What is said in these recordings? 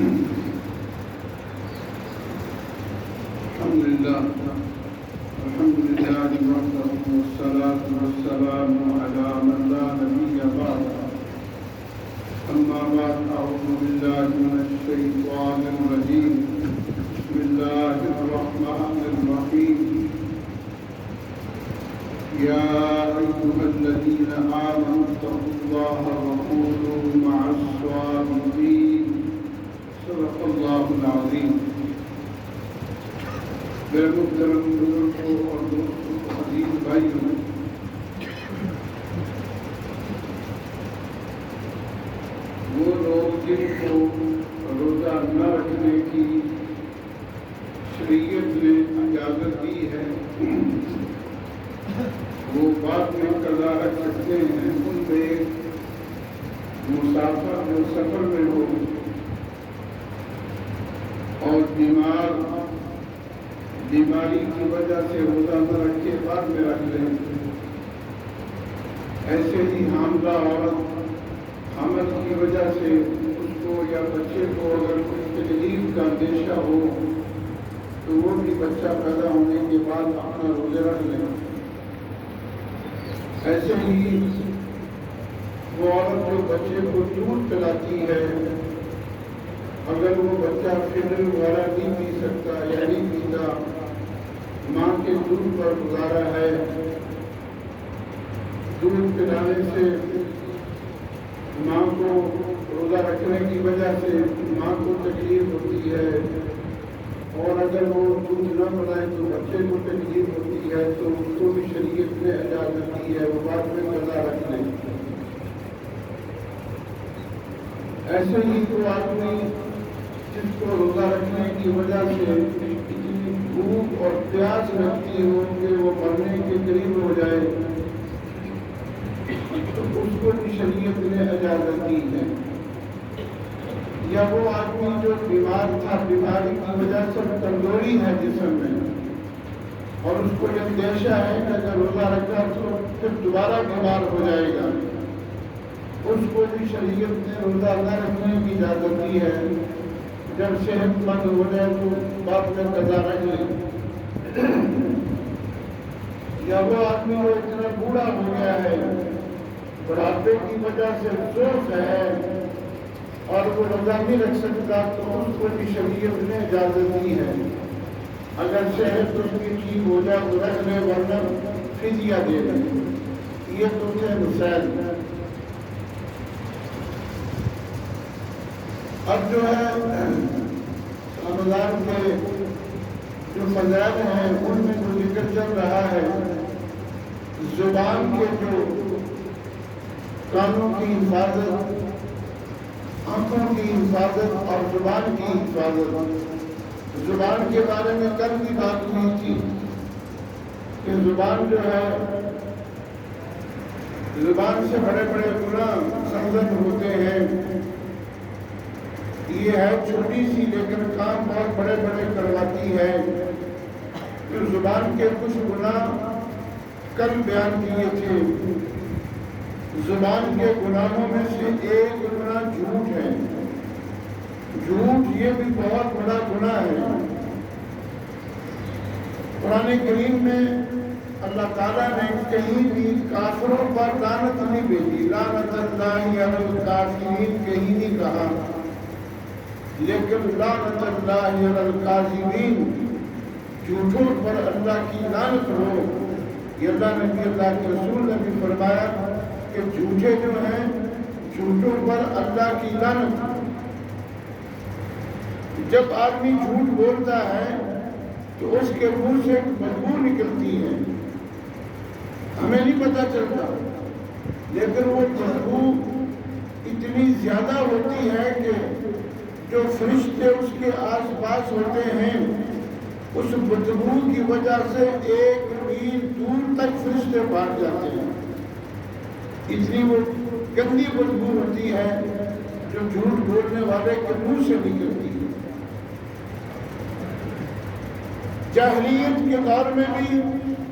الحمد لله وحده والصلاة والسلام على من لا نبي بعده. أما بعد، أعوذ بالله من الشيطان الرجيم. بسم الله الرحمن الرحيم. يا أيها الذين آمنوا اتقوا الله وكونوا مع الصادقين. صدق الله العظيم. میرے محترم بزرگوں اور دوستوں عزیز بھائیوں، وہ لوگ جن کو روزہ نہ رکھنے کی شریعت نے اجازت دی ہے، وہ بعد میں قضا رکھ سکتے ہیں. ان میں مسافر جو سفر میں ہو اور بیماری کی وجہ سے روزہ نہ رکھ کے بعد میں رکھ لیں. ایسے ہی حاملہ عورت حمل کی وجہ سے اس کو یا بچے کو اگر کوئی تکلیف کا اندیشہ ہو تو وہ بھی بچہ پیدا ہونے کے بعد اپنا روزہ رکھ لیں. ایسے ہی وہ عورت جو بچے کو دودھ پلاتی ہے، اگر وہ بچہ فنل وغیرہ نہیں پی سکتا یا نہیں پیتا، ماں کے دودھ پر گزارا ہے. دودھ پلانے سے ماں کو روزہ رکھنے کی وجہ سے ماں کو تکلیف ہوتی ہے، اور اگر وہ دودھ نہ پلائے تو بچے کو تکلیف ہوتی ہے، تو اس کو بھی شریعت نے اجازت دی ہے وہ بعد میں قضا رکھ لیں. ایسے ہی تو آدمی جس کو روزہ رکھنے کی وجہ سے اتنی بھوک اور پیاس لگتی ہو کہ وہ مرنے کے قریب ہو جائے، تو اس کو بھی شریعت نے اجازت دی ہے. یا وہ آدمی جو بیمار تھا، بیماری کی وجہ سے کمزوری ہے جسم میں، اور اس کو یہ اندیشہ ہے کہ اگر روزہ رکھا تو پھر دوبارہ بیمار ہو جائے گا، اس کو بھی شریعت نے روزہ نہ رکھنے کی اجازت دی ہے. جب صحت مند ہو جائے تو بعد میں قضا رکھ لیں. یا وہ آدمی جو اتنا بوڑھا ہو گیا ہے، بڑھاپے کی وجہ سے افسوس ہے اور وہ روزہ نہیں رکھ سکتا، تو اس کو بھی شریعت نے اجازت دی ہے. اگر صحت اس کی ٹھیک ہو جائے تو رکھ لے، ورنہ فدیہ دے دیں. یہ تو ہے مسائل. اب جو ہے رمضان کے جو فضائل ہیں ان میں جو ذکر چل رہا ہے، زبان کے جو کانوں کی حفاظت، آنکھوں کی حفاظت اور زبان کی حفاظت. زبان کے بارے میں کل بھی بات ہوئی تھی کہ زبان جو ہے، زبان سے بڑے بڑے گناہ سرزد ہوتے ہیں. یہ ہے چھوٹی سی لیکن کام بہت بڑے بڑے کرواتی ہے. تو زبان کے کچھ گناہ کل بیان کیے تھے. زبان کے گناہوں میں سے ایک گناہ جھوٹ ہے. جھوٹ یہ بھی بہت بڑا گناہ ہے. قرآن کریم میں اللہ تعالیٰ نے کہیں بھی کافروں پر لعنت نہیں بھیجی، لعنت اللہ علی الکاذبین کہیں نہیں کہا، لیکن لعنت اللہ علی الکاذبین، جھوٹوں پر اللہ کی لعنت ہو. یہ اللہ نبی اللہ کے رسول نے بھی فرمایا کہ جھوٹے جو ہیں، جھوٹوں پر اللہ کی لعنت. جب آدمی جھوٹ بولتا ہے تو اس کے منہ سے بدبو نکلتی ہے، ہمیں نہیں پتہ چلتا، لیکن وہ بدبو اتنی زیادہ ہوتی ہے کہ جو فرشتے اس کے آس پاس ہوتے ہیں، اس بدبو کی وجہ سے 1 میل دور تک فرشتے بھاگ جاتے ہیں. اتنی وہ گندی بدبو ہوتی ہے جو جھوٹ بولنے والے کے منہ سے نکلتی ہے. جاہلیت کے دور میں بھی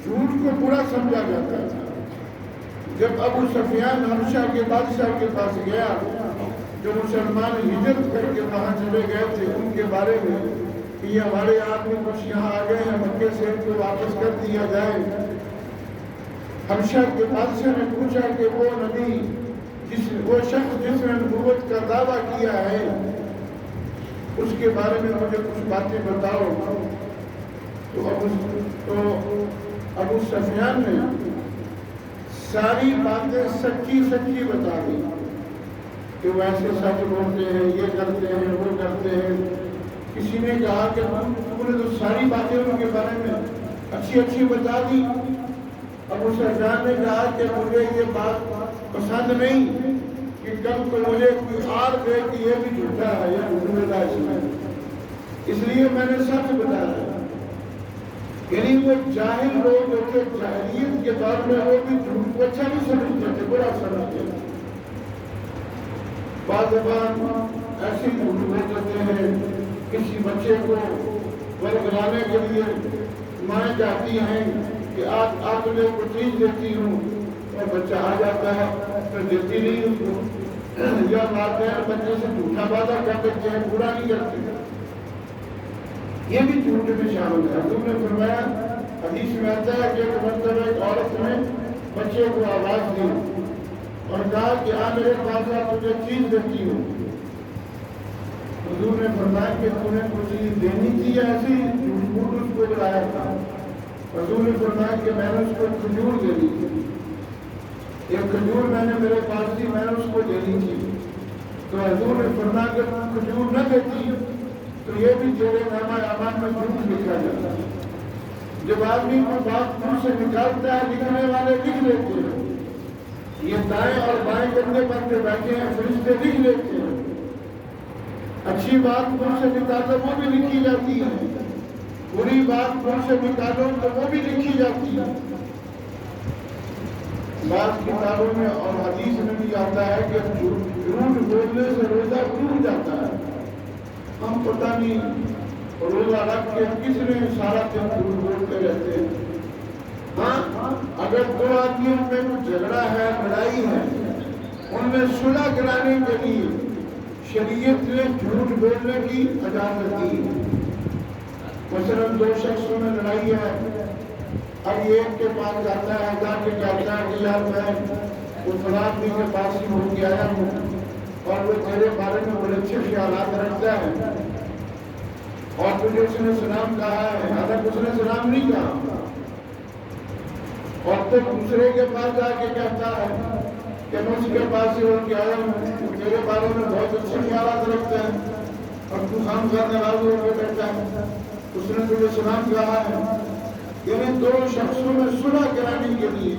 جھوٹ کو برا سمجھا جاتا تھا. جب ابو سفیان حبشہ کے بادشاہ کے پاس گیا جو مسلمان ہجرت کر کے وہاں چلے گئے تھے ان کے بارے میں کہ یہ ہمارے آدمی کچھ یہاں آ گئے ہیں، مکے سے ان کو واپس کر دیا جائے۔ حبشہ کے بادشاہ نے پوچھا کہ وہ نبی وہ شخص جس نے نبوت کا دعویٰ کیا ہے اس کے بارے میں مجھے کچھ باتیں بتاؤ۔ تو ابو سفیان نے ساری باتیں سچی سچی بتا دی کہ وہ ایسے سچ بولتے ہیں، یہ کرتے ہیں، وہ کرتے ہیں۔ کسی نے کہا کہ تم نے تو ساری باتیں ان کے بارے میں اچھی اچھی بتا دی۔ ابو سفیان نے کہا کہ مجھے یہ بات پسند نہیں کہ کل کو مجھے کوئی آر دے کہ یہ بھی جھوٹا ہے یا جھوٹا ہے اس میں، اس لیے میں نے سچ بتایا۔ یعنی وہ جاہل لوگ ہوتے جاہلیت کے دور میں وہ بھی جھوٹ کو اچھا نہیں سمجھتے تھے، برا سمجھتے تھے۔ بعض زبان ایسی جھوٹ بول دیتے ہیں، کسی بچے کو ورگلانے کے لیے مائیں جاتی ہیں کہ آپ تجھے کچھ چیز دیتی ہوں، اور بچہ آ جاتا ہے پھر دیتی نہیں اس کو، یا والدین بچے سے جھوٹا وعدہ کر دیتے ہیں، پورا نہیں کرتے۔ یہ بھی جھوٹ میں شامل ہے۔ حضور نے فرمایا، حدیث میں آتا ہے کہ ایک مرتبہ ایک عورت نے بچے کو آواز دی اور کہا کہ آ میرے پاس آ، تجھے چیز دیتی ہوں۔ حضور نے فرمایا کہ تم نے کچھ چیز دینی تھی یا ایسی جھوٹ اس کو بلایا تھا؟ حضور نے فرمایا کہ میں نے اس کو کھجور دینی تھی، ایک کھجور میں نے میرے پاس تھی، میں نے اس کو دینی تھی۔ تو حضور نے فرمایا کہ کھجور نہ دیتی تو یہ بھی تیرے نامہ اعمال میں جھوٹ لکھا جاتا ہے۔ جب آدمی کو بات منہ سے نکالتا ہے لکھنے والے لکھ لیتے ہیں، یہ دائیں اور بائیں کندھے پر کے بیٹھے ہیں فرشتے لکھ لیتے ہیں۔ اچھی بات منہ سے نکالو وہ بھی لکھی جاتی ہے، بری بات منہ سے نکالو تو وہ بھی لکھی جاتی ہے۔ بعض کتابوں میں اور حدیث میں بھی آتا ہے کہ جھوٹ بولنے سے روزہ ٹوٹ جاتا ہے۔ ہم پتہ نہیں روزہ رکھ کے کس نے سارا دن جھوٹ بولتے رہتے ہیں۔ ہاں، اگر دو آدمیوں میں کچھ جھگڑا ہے، لڑائی ہے، ان میں صلح کرانے کے لیے شریعت نے جھوٹ بولنے کی اجازت دی ہے۔ مثلاً دو شخصوں میں لڑائی ہے، اب ایک کے پاس جاتا ہے، جا کے کہتا ہے کہ یار میں اس آدمی کے پاس ہی ہو کے آیا ہوں اور وہ تیرے بارے میں بڑے اچھے خیالات رکھتا ہے اور تجھے اس نے سلام کہا ہے، حالانکہ اس نے سلام نہیں کہا، اور تو دوسرے کے پاس جا کے کہتا ہے کہ میں اس کے پاس ہی ہو کے آیا ہوں، تیرے بارے میں بہت اچھے خیالات رکھتا ہے، اور تو خام خواہ ناراض ہو کے کہتا ہے اس نے تجھے سلام کہا ہے۔ یعنی دو شخصوں میں صلح کرانے کے لیے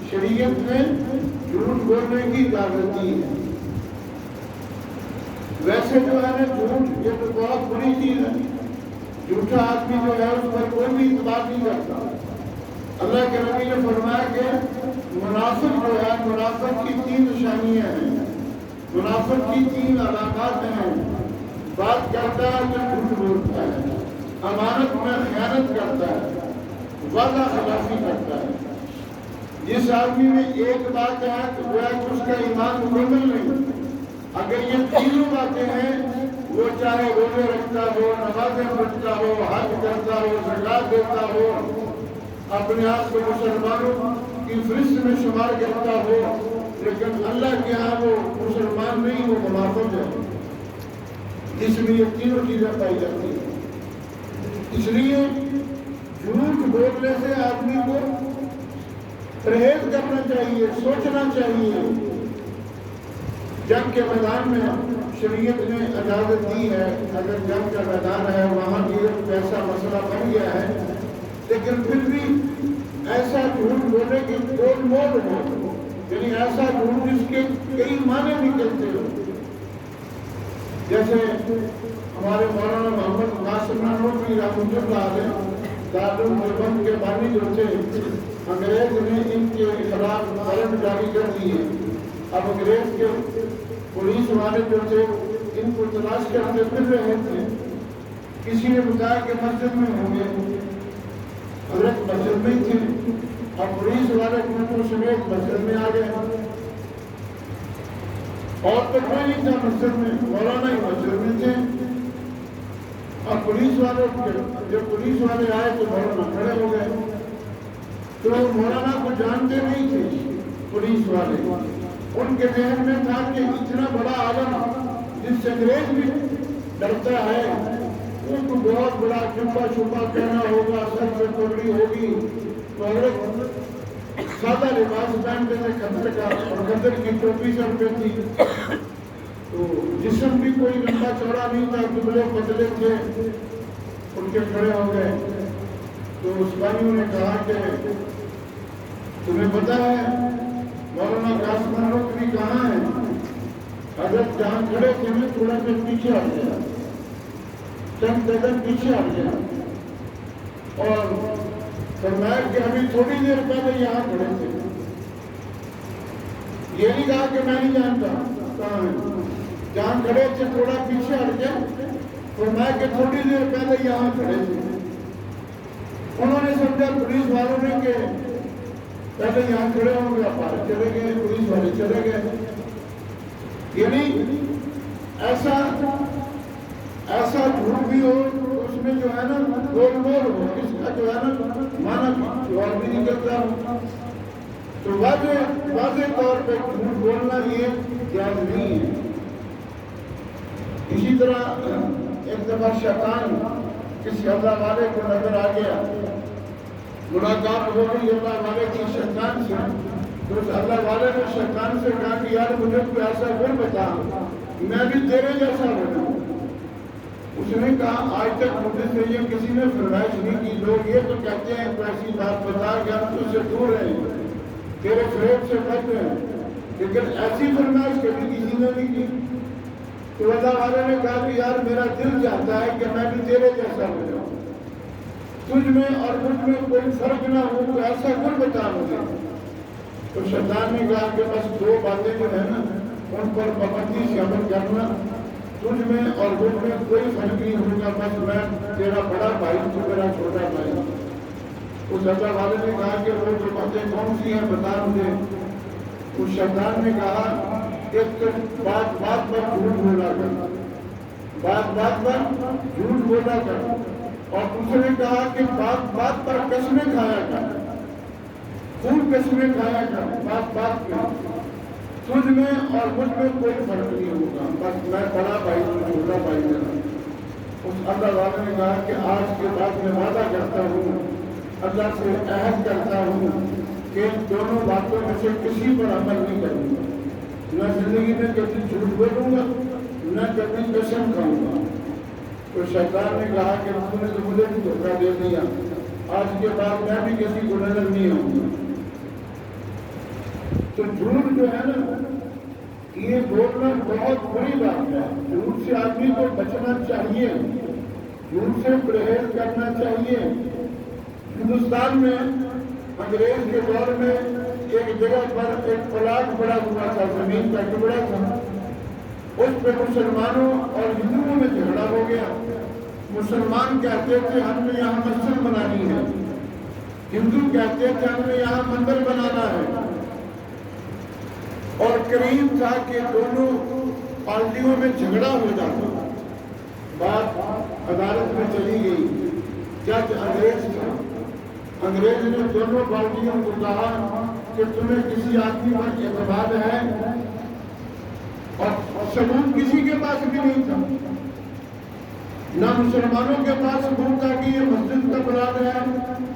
شریعت نے جھوٹ بولنے کی اجازت دی ہے۔ ویسے جو ہے نا جھوٹ یہ تو بہت بری چیز ہے، جھوٹا آدمی جو ہے اس پر کوئی بھی اعتبار نہیں کرتا۔ اللہ کے نبی نے فرمایا کہ منافق جو ہے، منافق کی 3 نشانیاں ہیں، منافق کی 3 علامات ہیں۔ بات کرتا ہے تو جھوٹ بولتا ہے، امانت میں خیانت کرتا ہے، وعدہ خلافی کرتا ہے۔ جس آدمی میں ایک بات ہے تو گویا کہ اس کا ایمان مکمل نہیں۔ اگر یہ 3 باتیں ہیں، وہ چاہے روزے رکھتا ہو، نمازیں پڑھتا ہو، حج کرتا ہو، زکات دیتا ہو، اپنے آپ کو مسلمانوں کی فہرست میں شمار کرتا ہو، لیکن اللہ کے ہاں وہ مسلمان نہیں، وہ منافق ہے۔ اس میں یہ 3 چیزیں پائی جاتی ہیں۔ اس لیے جھوٹ بولنے سے آدمی کو پرہیز کرنا چاہیے، سوچنا چاہیے۔ جنگ کے میدان میں شریعت نے اجازت دی ہے، اگر جنگ کا میدان ہے وہاں بھی ایسا مسئلہ بن گیا ہے، لیکن پھر بھی ایسا جھوٹ بولنے کی توڑ موڑ ہو، یعنی ایسا جھوٹ جس کے کئی معنی نکلتے ہو۔ جیسے ہمارے مولانا محمد ناصر نانوتوی رحمۃ اللہ علیہ دارالعلوم دیوبند کے بانی جو تھے، انگریز نے ان کے خلاف وارنٹ جاری کر دیے۔ اب انگریز کے پولیس والے جو تھے ان کو تلاش کرتے پھر رہے تھے۔ کسی نے بتایا کہ مسجد میں ہوں گے، حضرت مسجد میں تھے، اب پولیس والے گروپوں سمیت مسجد میں آ گئے اور تو کوئی نہیں تھا مسجد میں، مولانا ہی مسجد میں تھے. اور پولیس والوں جب پولیس والے آئے تو مولانا کھڑے ہو گئے. تو مولانا کو جانتے نہیں تھے پولیس والے. ان کے ذہن میں تھا کہ اتنا بڑا عالم جس سے انگریز بھی ڈرتا ہے، وہ تو بہت بڑا جبہ چھپا پہنا ہوگا، سر سے پگڑی ہوگی، تو اگر سادہ لباس پہنتے تھے قدر کا، اور قدر کی ٹوپی سر پہ تھی، تو جسم بھی کوئی لمبا چوڑا نہیں تھا، دبلے پتلے تھے. ان کے کھڑے ہو گئے. تو اس بانیوں نے کہا کہ تمہیں پتا ہے مولانا قاسم نانوتوی کہاں ہے؟ حضرت جہاں کھڑے تھے میں تھوڑا سا پیچھے ہٹ گیا، چند قدم پیچھے ہٹ گیا، اور فرمایا کہ ابھی تھوڑی دیر پہلے یہاں کھڑے تھے. یہ نہیں کہا کہ میں نہیں جانتا کہاں ہے، جہاں کھڑے تھے تھوڑا پیچھے ہٹ گیا، فرمایا کہ تھوڑی دیر پہلے یہاں کھڑے تھے. انہوں نے سمجھا پولیس والوں نے کہ پہلے یہاں کھڑے ہوں گے، آپ چلے گئے، پولیس والے چلے گئے. یعنی ایسا جھوٹ بھی ہو اس میں جو ہے نا گول مول ہو، اس کا جو ہے نا مانا جو اور بھی نکلتا ہو. تو واضح طور پہ جھوٹ بولنا یہ جائز نہیں ہے. اسی طرح ایک دفعہ شیطان کسی اللہ والے کو نظر آ گیا، ملاقات ہو گئی اللہ والے کی شیطان سے. تو اس اللہ والے نے شیطان سے کہا کہ یار مجھے کوئی ایسا گن بتا میں بھی تیرے جیسا بنوں. اس نے کہا آج تک مجھے سے یہ کسی نے فرمائش نہیں کی. لوگ یہ تو کہتے ہیں تو ایسی بات بتا کہ ہم تجھ سے دور ہیں، تیرے فریب سے بچ ہیں، لیکن ایسی فرمائش کبھی کسی نے نہیں کی. تو اللہ والے نے کہا کہ یار میرا دل چاہتا ہے کہ میں بھی تیرے جیسا ہو جاؤں، تجھ میں اور مجھ میں کوئی فرق نہ ہو، تو ایسا گن بتا مجھے. تو شیطان نے کہا کہ بس دو باتیں جو ہے نا ان پر پابندی سے عمل کرنا، تجھ میں اور مجھ میں کوئی فرق نہیں ہوگا، بس میں تیرا بڑا بھائی تو میرا چھوٹا بھائی. اس اللہ والے نے کہا کہ وہ جو باتیں کون سی ہیں بتا مجھے. اس شیطان نے کہا کہ بات بات پر جھوٹ بولا کر، بات بات پر جھوٹ بولا کر. اور اس نے کہا کہ بات بات پر قسمیں کھایا کر، خوب قسمیں کھایا کر، بات بات پر. تجھ میں اور مجھ میں کوئی فرق نہیں ہوگا، بس میں بڑا بھائی تو چھوٹا بھائی میرا. اس اللہ والے نے کہا کہ آج کے بعد میں وعدہ کرتا ہوں، اللہ سے عہد کرتا ہوں کہ ان دونوں باتوں میں سے کسی پر عمل نہیں کروں گا. نہ زندگی میں کبھی جھوٹ بولوں گا، نہ کبھی قسم کھاؤں گا. تو شیطان نے کہا کہ تم نے تو مجھے بھی دھوکہ دے دیا، آج کے بعد میں بھی کسی کو نظر نہیں آؤں گا. تو جھوٹ جو ہے نا یہ بولنا بہت بری بات ہے. جھوٹ سے آدمی کو بچنا چاہیے، جھوٹ سے پرہیز کرنا چاہیے. ہندوستان میں انگریز کے دور میں ایک جگہ پر ایک پلاٹ پڑا ہوا تھا، زمین کا ٹکڑا تھا. اس پہ مسلمانوں اور ہندوؤں میں جھگڑا ہو گیا. مسلمان کہتے تھے ہم نے یہاں مسجد بنانی ہے، ہندو کہتے تھے ہم نے یہاں مندر بنانا ہے. اور قریب تھا کہ دونوں پارٹیوں میں جھگڑا ہو جاتا. بات عدالت میں چلی گئی. جج انگریز تھا. انگریز نے دونوں پارٹیوں کو کہا کہ تمہیں کسی آدمی پر اعتماد ہے؟ اور ثبوت کسی کے پاس بھی نہیں تھا. نہ مسلمانوں کے پاس ثبوت تھا کہ یہ مسجد کا پلان ہے،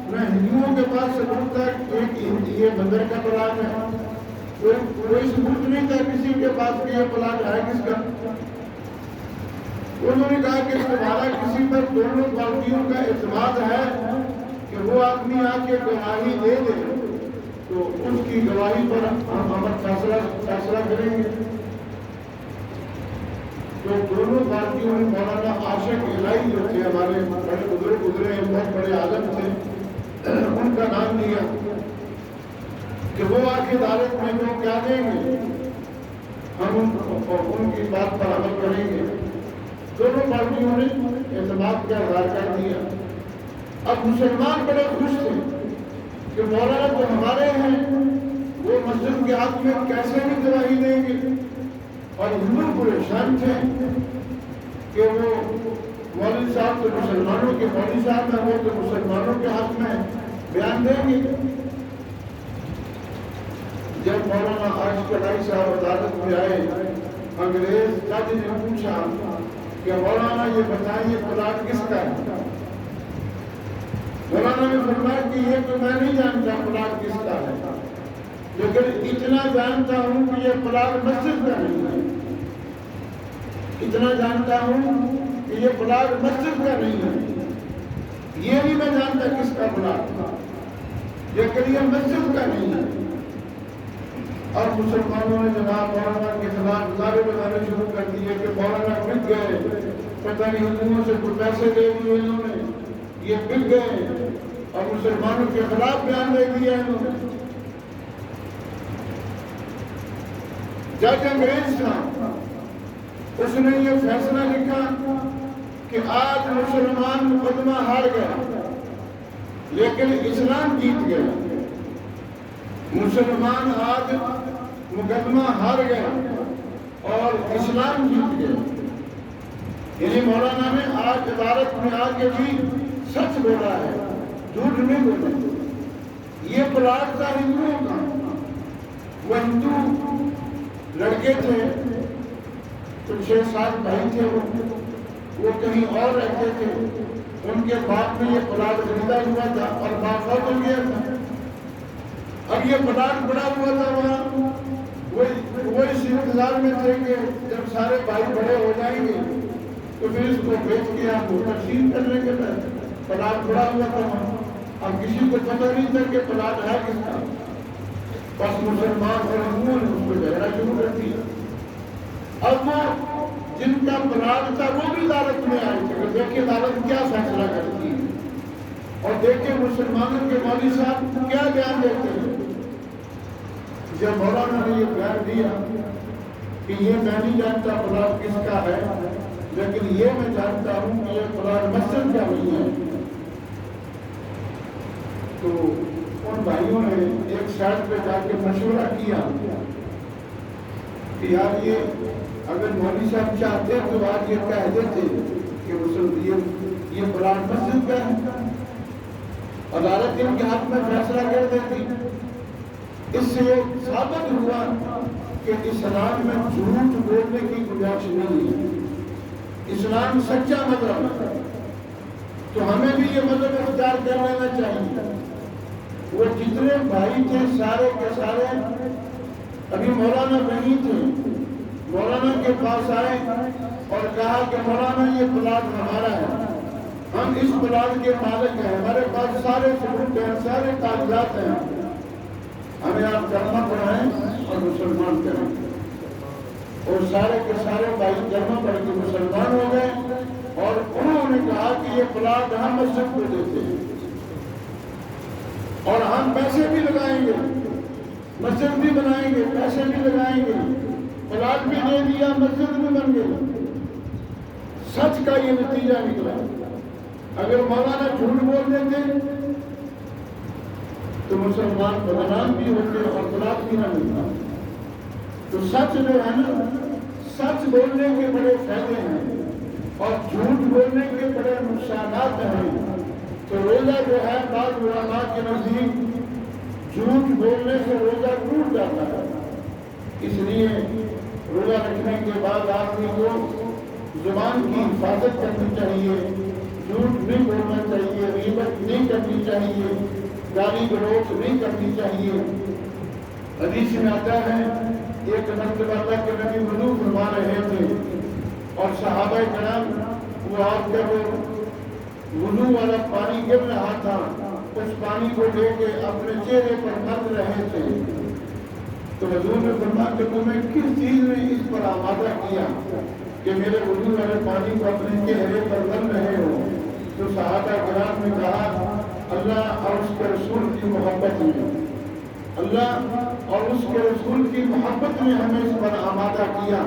نہ ہندوؤں کے پاس ثبوت تھا کہ یہ مندر کا پلان ہے. کوئی ثبوت نہیں تھا کسی کے پاس کہ یہ پلان ہے کس کا. انہوں نے کہا کہ تمہارا کسی پر دونوں پارٹیوں کا اعتماد ہے کہ وہ آدمی آ کے گواہی دے دے تو اس کی گواہی پر ہم فیصلہ کریں گے. تو دونوں پارٹیوں نے مولانا عاشق الہی جو تھے ہمارے بڑے بزرگ گزرے ہیں، بہت بڑے عالم تھے، ان کا نام لیا کہ وہ آ کے عدالت میں وہ کیا دیں گے، ہم ان کی بات پر عمل کریں گے. دونوں پارٹیوں نے اعتماد کا اظہار کر دیا. اب مسلمان بڑے خوش تھے کہ مولانا تو ہمارے ہیں، وہ مسجد کے حق میں کیسے بھی گواہی دیں گے. اور ہندو پریشان تھے کہ وہ مولوی صاحب تو مسلمانوں کے مولوی صاحب ہیں، وہ تو مسلمانوں کے حق میں بیان دیں گے۔ جب مولانا عارف کڑائی صاحب عدالت میں آئے، انگریز جج نے پوچھا کہ مولانا یہ بتائیں یہ پلاٹ کس کا ہے؟ مولانا نے فرمایا کہ یہ تو میں نہیں جانتا پلاٹ کس کا ہے، لیکن اتنا جانتا ہوں کہ یہ پلاٹ مسجد کا نہیں ہے، اتنا جانتا ہوں کہ یہ پلاٹ مسجد کا نہیں ہے، یہ نہیں میں جانتا کس کا پلاٹ تھا، لیکن یہ مسجد کا نہیں ہے۔ اور مسلمانوں نے جناب مولانا کے خلاف نعرے لگانے شروع کر دیے کہ مولانا بک گئے، پتہ نہیں ہندوؤں سے کچھ پیسے دے دیے انہوں نے، یہ بک گئے، اور مسلمانوں کے خلاف بیان دے دیا انہوں نے۔ جج انگریز تھا، اس نے یہ فیصلہ لکھا کہ آج مسلمان مقدمہ ہار گیا لیکن اسلام جیت گیا، مسلمان آج مقدمہ ہار گیا اور اسلام جیت گیا۔ یعنی مولانا نے آج عدالت میں آ کے بھی سچ بولا ہے، جھوٹ نہیں بولا۔ یہ پلاٹ تھا ہندوؤں کا، وہ ہندو لڑکے تھے، تو 6-7 بھائی تھے، وہ کہیں اور رہتے تھے، ان کے باپ میں یہ پلاٹ خریدا ہوا تھا اور باپ فوت ہو گیا تھا۔ اب یہ پلاٹ بڑا ہوا تھا وہاں، وہ اس انتظار میں تھے کہ جب سارے بھائی بڑے ہو جائیں گے تو پھر اس کو بیچ کے آپ کو تقسیم کرنے کے بعد پلاٹ بڑا ہوا تھا وہاں۔ اب کسی کو پتہ نہیں تھا کہ پلاٹ ہے کس کا، بس مسلمان اور ہندوؤں نے اس کو جھگڑا شروع کر دیا۔ اب وہ جن کا پلاٹ تھا وہ بھی عدالت میں آئے تھے، دیکھیں عدالت کیا فیصلہ کرتی ہے اور دیکھیں مسلمانوں کے مولوی صاحب کیا بیان دیتے ہیں۔ جب مولانا نے یہ بیان دیا کہ یہ میں نہیں جانتا پلاٹ کس کا ہے، لیکن یہ میں جانتا ہوں کہ یہ پلاٹ مسجد کا نہیں ہے، تو ان بھائیوں نے ایک سائٹ پہ جا کے مشورہ کیا کہ یار یہ اگر مولوی صاحب چاہتے تو آج یہ کہہ دیتے کہ یہ پلاٹ مسجد کا ہے، عدالت ان کے حق میں فیصلہ کر دیتی۔ اس سے یہ ثابت ہوا کہ اسلام میں جھوٹ بولنے کی گنجائش نہیں ہے، اسلام سچا مذہب ہے، تو ہمیں بھی یہ مذہب اختیار کر لینا چاہیے۔ وہ جتنے بھائی تھے سارے کے سارے، ابھی مولانا نہیں تھے، مولانا کے پاس آئے اور کہا کہ مولانا یہ پلاٹ ہمارا ہے، ہم اس پلاٹ کے مالک ہیں، ہمارے پاس سارے ثبوت ہیں، سارے کاغذات ہیں، ہمیں آپ کلمہ پڑھائیں اور مسلمان کریں۔ اور سارے کے سارے بھائی کلمہ پڑھ کے مسلمان ہو گئے اور انہوں نے کہا کہ یہ پلاٹ ہم مسجد کو دیتے ہیں اور ہم پیسے بھی لگائیں گے، مسجد بھی بنائیں گے، پیسے بھی لگائیں گے، پلاٹ بھی دے دیا، مسجد بھی بن گئی۔ سچ کا یہ نتیجہ نکلا۔ اگر مولانا جھوٹ بول دیتے تو مسلمان بدنام بھی ہوتے اور پلاٹ بھی نہ ملتا۔ تو سچ جو ہے نا، سچ بولنے کے بڑے فائدے ہیں اور جھوٹ بولنے کے بڑے نقصانات ہیں۔ تو روزہ جو ہے بعض علماء کے نزدیک جھوٹ بولنے سے روزہ ٹوٹ جاتا ہے، اس لیے روزہ رکھنے کے بعد آدمی کو زبان کی حفاظت کرنی چاہیے، جھوٹ نہیں بولنا چاہیے، غیبت نہیں کرنی چاہیے، گالی گلوچ نہیں کرنی چاہیے۔ حدیث میں آتا ہے ایک مرتبہ اللہ کے نبی وضو فرما رہے تھے اور صحابہ کرام وہ آپ کا وہ وضو والا پانی گر رہا تھا، اس پانی کو لے کے اپنے چہرے پر مل رہے تھے، تو حضور نے فرمایا کہ تمہیں کس چیز نے اس پر آمادہ کیا کہ میرے وضو والے پانی کو اپنے چہرے پر مل رہے ہو؟ تو صحابہ کرام نے کہا اللہ اور اس کے رسول کی محبت میں، اللہ اور اس کے رسول کی محبت نے ہمیں اس پر آمادہ کیا۔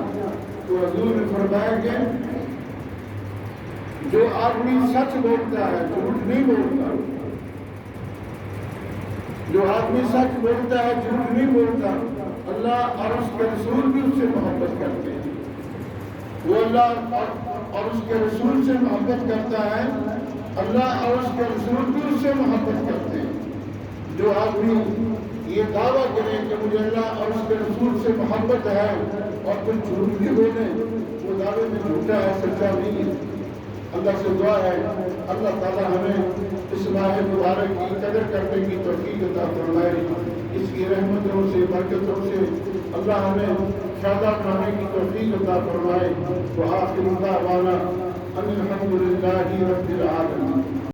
تو حضور نے فرمایا کہ جو آدمی سچ بولتا ہے جھوٹ نہیں بولتا، جو آدمی سچ بولتا ہے جھوٹ نہیں بولتا، اللہ اور اس کے رسول بھی اس سے محبت کرتے ہیں۔ وہ اللہ اور اس کے رسول سے محبت کرتا ہے، اللہ اور اس کے رسول بھی اس سے محبت کرتے ہیں۔ جو آدمی یہ دعویٰ کرے کہ مجھے اللہ اور اس کے رسول سے محبت ہے اور پھر جھوٹ بھی بولے، وہ دعوے میں جھوٹا ہے، سچا نہیں ہے۔ اللہ سے دعا ہے اللہ تعالیٰ ہمیں اس ماہ مبارک کی قدر کرنے کی توفیق عطا فرمائے، اس کی رحمتوں سے برکتوں سے اللہ ہمیں فائدہ اٹھانے کی توفیق عطا فرمائے۔ وآخر دعوانا ان الحمد للہ رب العالمین۔